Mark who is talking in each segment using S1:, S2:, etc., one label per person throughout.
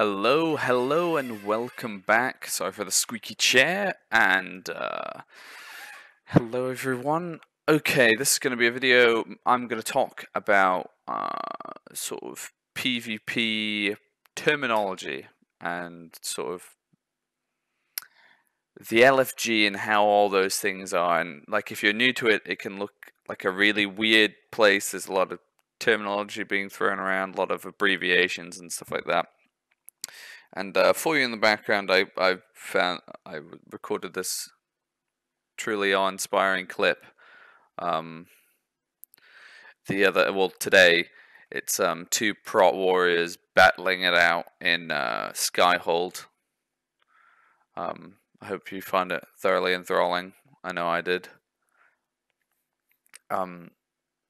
S1: Hello, and welcome back. Sorry for the squeaky chair, and hello everyone. Okay, this is going to be a video. I'm going to talk about sort of PvP terminology and sort of the LFG and how all those things are. And like, if you're new to it, it can look like a really weird place. There's a lot of terminology being thrown around, a lot of abbreviations and stuff like that. And for you in the background, I recorded this truly awe-inspiring clip. Today, it's two prot warriors battling it out in Skyhold. I hope you find it thoroughly enthralling. I know I did.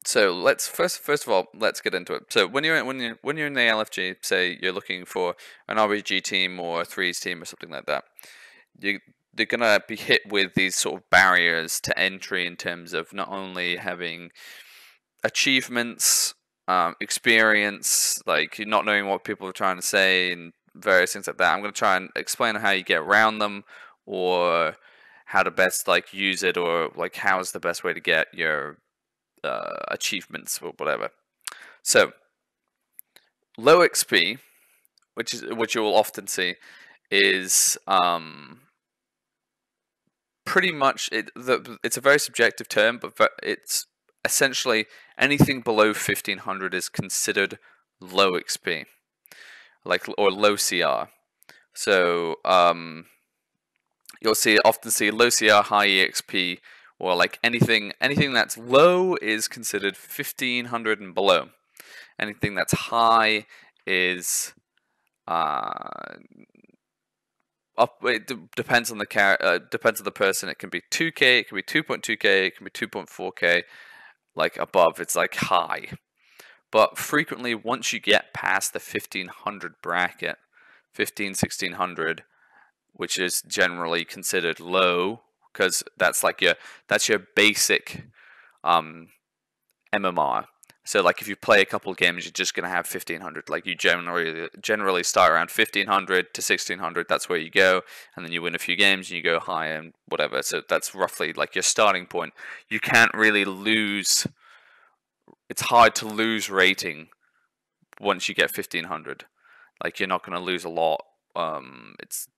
S1: So let's first of all, let's get into it. So when you're in the LFG, say you're looking for an RBG team or a threes team or something like that, they're gonna be hit with these sort of barriers to entry in terms of not only having achievements, experience, like you're not knowing what people are trying to say and various things like that. I'm gonna try and explain how you get around them, or how to best like use it, or like how's the best way to get your achievements or whatever. So low XP, which you will often see, is pretty much it's a very subjective term, but it's essentially anything below 1500 is considered low XP, or low CR. So you'll often see low CR, high EXP, or like anything that's low is considered 1500 and below. Anything that's high is it depends on the depends on the person. It can be 2k, it can be 2.2k, it can be 2.4k. Like above, it's like high. But frequently, once you get past the 1500 bracket, 1600, which is generally considered low, because that's your basic MMR. So like if you play a couple of games, you're just gonna have 1500. Like you generally start around 1500 to 1600. That's where you go, and then you win a few games and you go higher and whatever. So that's roughly like your starting point. You can't really lose. It's hard to lose rating once you get 1500. Like you're not gonna lose a lot. It's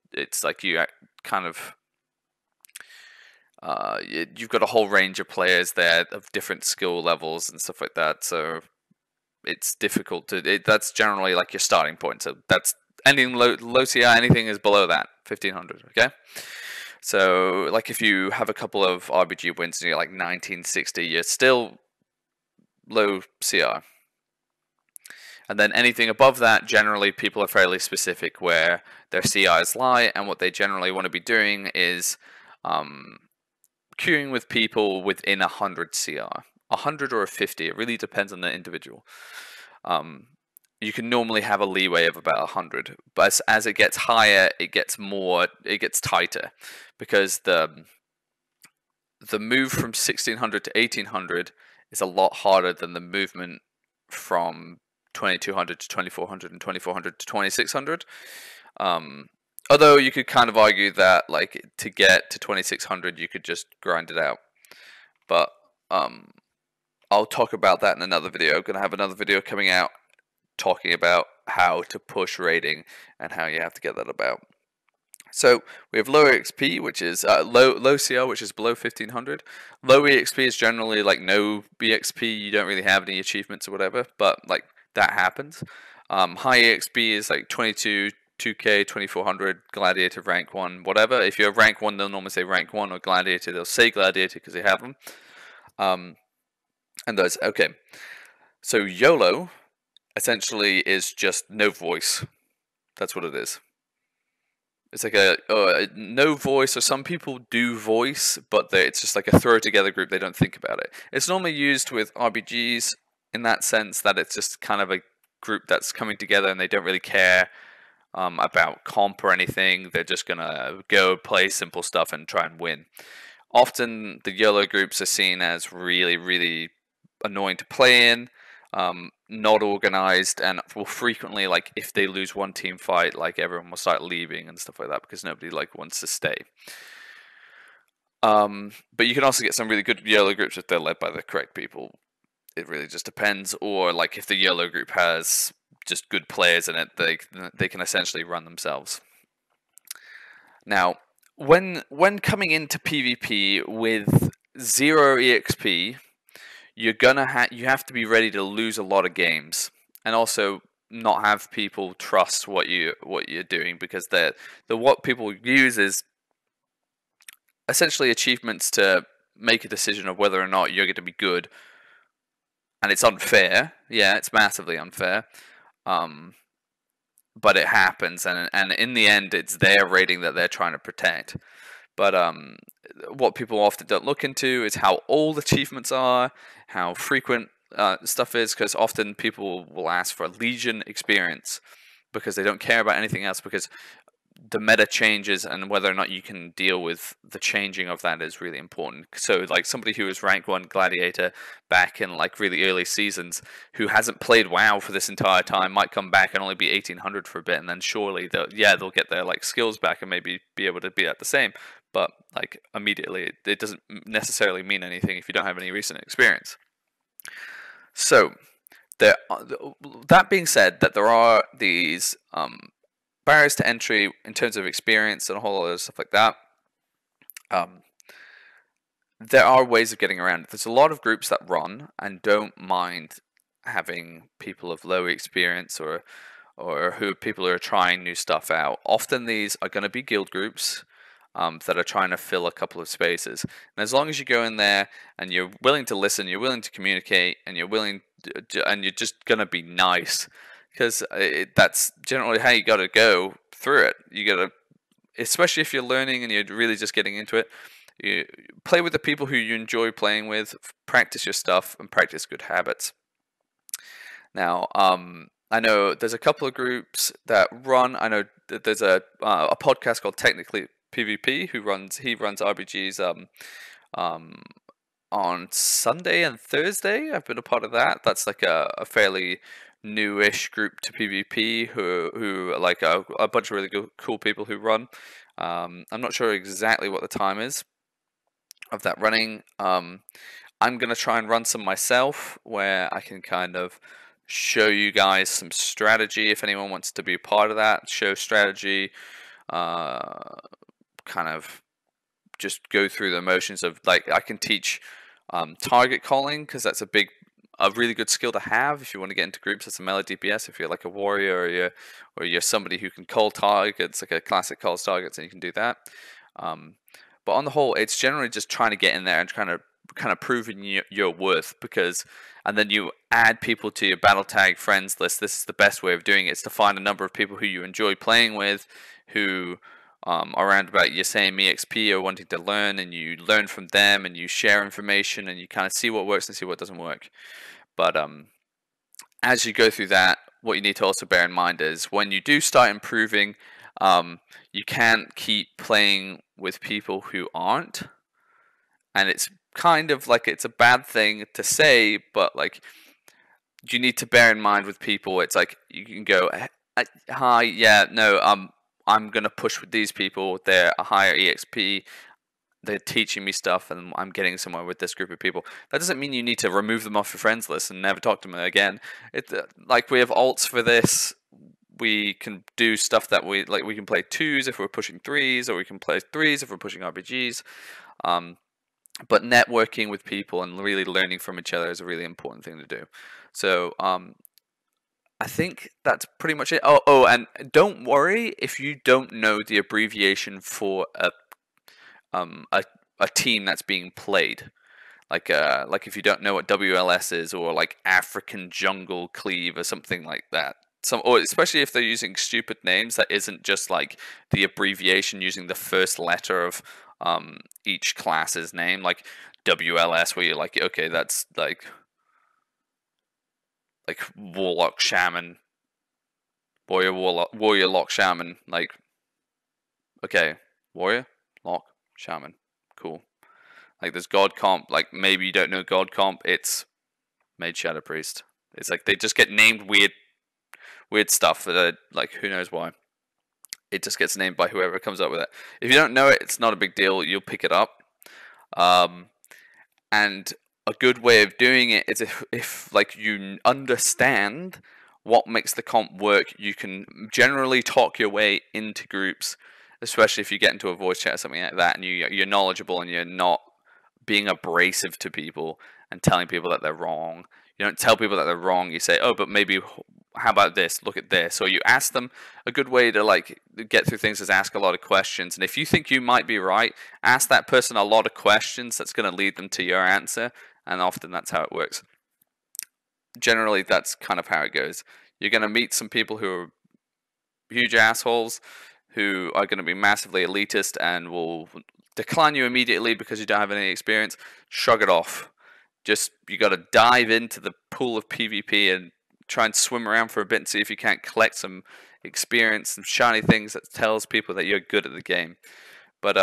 S1: like you kind of you've got a whole range of players there of different skill levels and stuff like that, so it's difficult to. That's generally like your starting point. So that's anything low CI, anything is below that 1500. Okay, so like if you have a couple of RBG wins and you're like 1960, you're still low CR. And then anything above that, generally people are fairly specific where their CIs lie, and what they generally want to be doing is queuing with people within 100 CR. 100 or a 50, it really depends on the individual. You can normally have a leeway of about 100, but as it gets higher, it gets tighter, because the move from 1600 to 1800 is a lot harder than the movement from 2200 to 2400 and 2400 to 2600. Although you could kind of argue that, like, to get to 2600, you could just grind it out. But I'll talk about that in another video. I'm going to have another video coming out talking about how to push rating and how you have to get that about. So we have low XP, which is low CR, which is below 1500. Low EXP is generally like no EXP. You don't really have any achievements or whatever, but like that happens. High EXP is like 22. 2k, 2400, gladiator, rank 1, whatever. If you're rank 1, they'll normally say rank 1, or gladiator, they'll say gladiator because they have them. And those, okay. So Yolo essentially is just no voice. That's what it is. It's like a no voice, or some people do voice, but it's just like a throw together group. They don't think about it. It's normally used with RBGs in that sense, that it's just kind of a group that's coming together and they don't really care about comp or anything. They're just gonna go play simple stuff and try and win. Often the Yolo groups are seen as really, really annoying to play in. not organized, and will frequently, like, if they lose one team fight, like, everyone will start leaving and stuff like that because nobody, like, wants to stay. But you can also get some really good YOLO groups if they're led by the correct people. It really just depends. Or, like, if the YOLO group has just good players in it, they can essentially run themselves. Now, when coming into PvP with 0 EXP, you have to be ready to lose a lot of games, and also not have people trust what you're doing, because what people use is essentially achievements to make a decision of whether or not you're going to be good, and it's unfair. Yeah, it's massively unfair. But it happens, and in the end, it's their rating that they're trying to protect. But what people often don't look into is how old achievements are, how frequent stuff is, because often people will ask for a Legion experience because they don't care about anything else, because the meta changes, and whether or not you can deal with the changing of that is really important. So, like, somebody who was rank 1 gladiator back in, like, really early seasons, who hasn't played WoW for this entire time, might come back and only be 1800 for a bit, and then surely they'll get their, like, skills back and maybe be able to be at the same. But, like, immediately it doesn't necessarily mean anything if you don't have any recent experience. So that being said, that there are these barriers to entry in terms of experience and a whole lot of stuff like that. There are ways of getting around it. There's a lot of groups that run and don't mind having people of low experience or who people are trying new stuff out. Often these are going to be guild groups that are trying to fill a couple of spaces. And as long as you go in there and you're willing to listen, you're willing to communicate, and and you're just going to be nice, because that's generally how you got to go through it. You got to, especially if you're learning and you're really just getting into it, you play with the people who you enjoy playing with, practice your stuff, and practice good habits. Now, I know there's a couple of groups that run. I know that there's a podcast called Technically PvP he runs RPGs on Sunday and Thursday. I've been a part of that. That's like a fairly newish group to PvP who like a bunch of really cool people who run. I'm not sure exactly what the time is of that running. I'm gonna try and run some myself, where I can kind of show you guys some strategy if anyone wants to be a part of that. Show strategy, kind of just go through the motions of, like, I can teach target calling, because that's a really good skill to have if you want to get into groups as a melee DPS. If you're like a warrior, or you're somebody who can call targets, like a classic calls targets, and you can do that. But on the whole, it's generally just trying to get in there and kind of proving your worth, and then you add people to your battle tag friends list. This is the best way of doing it, is to find a number of people who you enjoy playing with, who are around about your same EXP or wanting to learn, and you learn from them, and you share information, and you kind of see what works and see what doesn't work. But as you go through that, what you need to also bear in mind is, when you do start improving, you can't keep playing with people who aren't. And it's kind of like, it's a bad thing to say, but, like, you need to bear in mind with people, it's like, you can go, hi, yeah, no, I'm gonna push with these people, they're a higher EXP, they're teaching me stuff, and I'm getting somewhere with this group of people. That doesn't mean you need to remove them off your friends list and never talk to them again. Like, we have alts for this. We can do stuff that we can play 2s if we're pushing 3s, or we can play 3s if we're pushing RPGs. But networking with people and really learning from each other is a really important thing to do. So I think that's pretty much it. Oh, and don't worry if you don't know the abbreviation for a team that's being played. Like if you don't know what WLS is, or like African Jungle Cleave or something like that. Or especially if they're using stupid names that isn't just like the abbreviation using the first letter of each class's name, like WLS, where you're like, okay, that's like Warlock Shaman, Warrior Lock Shaman, like, okay, Warrior Lock Shaman, cool. Like, there's God Comp, like, maybe you don't know God Comp, it's Mage Shadow Priest. It's like they just get named weird stuff that like who knows why. It just gets named by whoever comes up with it. If you don't know it, it's not a big deal. You'll pick it up. Um, and a good way of doing it is if like you understand what makes the comp work, you can generally talk your way into groups, especially if you get into a voice chat or something like that, and you're knowledgeable and you're not being abrasive to people and telling people that they're wrong. You don't tell people that they're wrong. You say, "Oh, but maybe how about this? Look at this." Or you ask them. A good way to like get through things is ask a lot of questions. And if you think you might be right, ask that person a lot of questions. That's going to lead them to your answer. And often that's how it works. Generally, that's kind of how it goes. You're going to meet some people who are huge assholes, who are going to be massively elitist and will decline you immediately because you don't have any experience. Shrug it off. Just you got to dive into the pool of PvP and try and swim around for a bit and see if you can't collect some experience, some shiny things that tells people that you're good at the game. But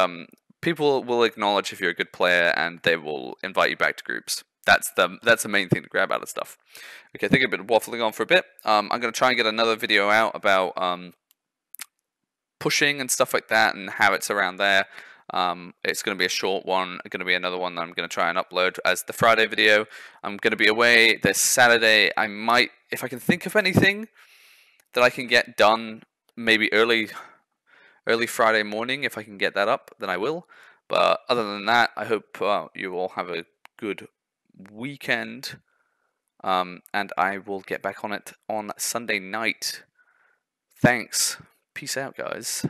S1: people will acknowledge if you're a good player and they will invite you back to groups. That's the main thing to grab out of stuff. Okay, I think I've been waffling on for a bit. I'm going to try and get another video out about pushing and stuff like that and habits around there. It's going to be a short one. Going to be another one that I'm going to try and upload as the Friday video. I'm going to be away this Saturday. I might, if I can think of anything that I can get done, maybe early Friday morning. If I can get that up, then I will. But other than that, I hope you all have a good weekend. And I will get back on it on Sunday night. Thanks. Peace out, guys.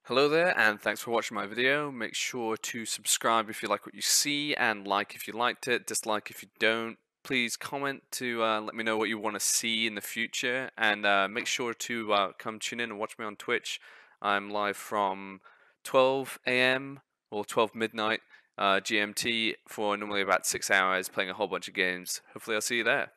S1: Hello there, and thanks for watching my video. Make sure to subscribe if you like what you see, and like if you liked it, dislike if you don't. Please comment to let me know what you want to see in the future, and make sure to come tune in and watch me on Twitch. I'm live from 12 a.m. or 12 midnight GMT for normally about 6 hours, playing a whole bunch of games. Hopefully I'll see you there.